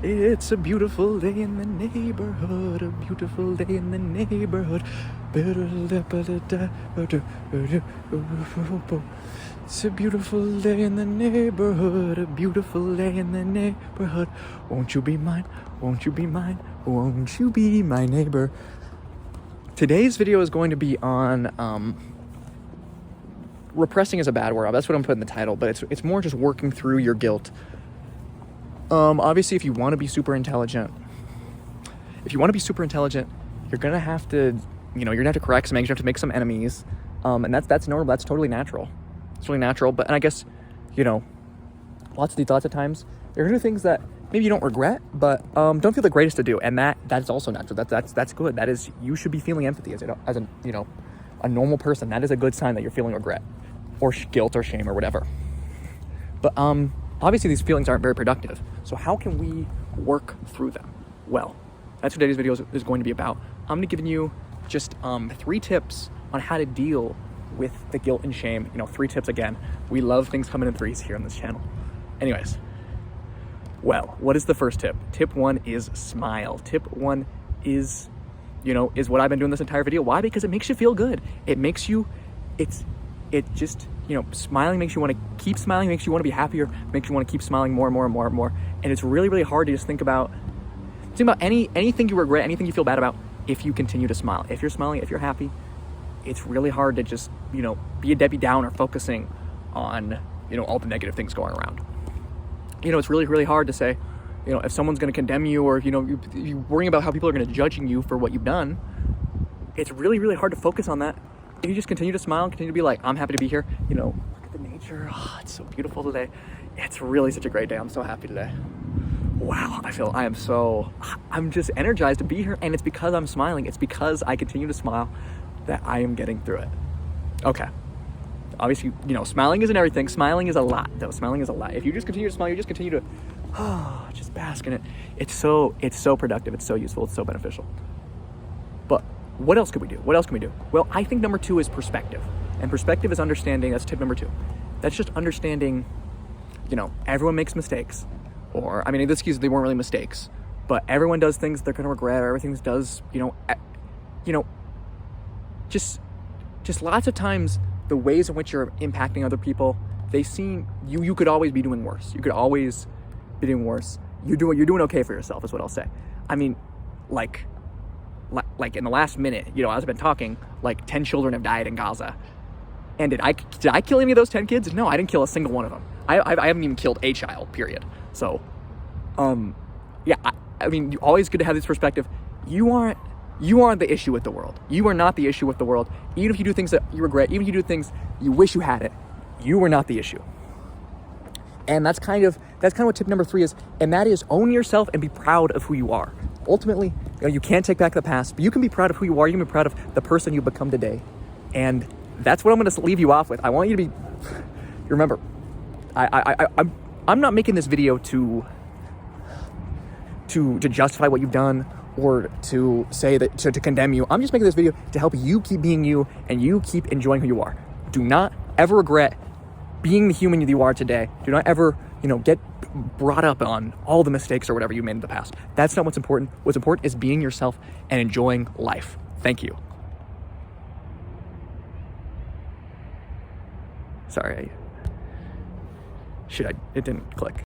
It's a beautiful day in the neighborhood, a beautiful day in the neighborhood. It's a beautiful day in the neighborhood, a beautiful day in the neighborhood. Won't you be mine? Won't you be mine? Won't you be my neighbor? Today's video is going to be on repressing is a bad word. That's what I'm putting in the title, but it's more just working through your guilt. Obviously, if you want to be super intelligent, you're gonna have to, you're gonna have to correct some eggs. You have to make some enemies, and that's normal. That's totally natural. It's really natural. But I guess, lots of times there are things that maybe you don't regret, but don't feel the greatest to do, and that's also natural. That's good. That is, you should be feeling empathy as a normal person. That is a good sign that you're feeling regret, or guilt, or shame, or whatever. But obviously, these feelings aren't very productive. So how can we work through them? Well, that's what today's video is going to be about. I'm going to give you just 3 tips on how to deal with the guilt and shame. 3 tips again. We love things coming in threes here on this channel. Anyways, well, what is the first tip? Tip 1 is smile. Tip 1 is what I've been doing this entire video. Why? Because it makes you feel good. It makes you, smiling makes you want to keep smiling, makes you want to be happier, makes you want to keep smiling more and more and more and more. And it's really, really hard to just think about anything you regret, anything you feel bad about, if you continue to smile. If you're smiling, if you're happy, it's really hard to just, be a Debbie Downer focusing on, all the negative things going around. It's really, really hard to say, if someone's going to condemn you, or, you're worrying about how people are going to judging you for what you've done. It's really, really hard to focus on that. If you just continue to smile and continue to be like, I'm happy to be here, look at the nature. Oh, it's so beautiful today. It's really such a great day. I'm so happy today. Wow, I'm just energized to be here, and it's because I'm smiling. It's because I continue to smile that I am getting through it. Okay. Obviously, smiling isn't everything. Smiling is a lot, though. Smiling is a lot. If you just continue to smile, you just continue to just bask in it. It's so productive. It's so useful. It's so beneficial. But what else could we do? Well, I think number 2 is perspective. And perspective is understanding. That's tip number 2. That's just understanding, everyone makes mistakes. Or, in this case, they weren't really mistakes. But everyone does things they're going to regret, or everything does, just lots of times, the ways in which you're impacting other people, they seem, you could always be doing worse. You could always be doing worse. You're doing okay for yourself, is what I'll say. Like in the last minute, as I've been talking, 10 children have died in Gaza. And did I kill any of those 10 kids? No, I didn't kill a single one of them. I haven't even killed a child, period. So, always good to have this perspective. You aren't the issue with the world. You are not the issue with the world. Even if you do things that you regret, even if you do things you wish you had it, you are not the issue. And that's kind of what tip number 3 is, and that is own yourself and be proud of who you are. Ultimately, you can't take back the past, but you can be proud of who you are. You can be proud of the person you've become today. And that's what I'm going to leave you off with. I want you to be, remember, I'm not making this video to justify what you've done, or to say that, to condemn you. I'm just making this video to help you keep being you, and you keep enjoying who you are. Do not ever regret being the human you are today. Do not ever, get brought up on all the mistakes or whatever you made in the past. That's not what's important. What's important is being yourself and enjoying life. Thank you. Sorry. It didn't click.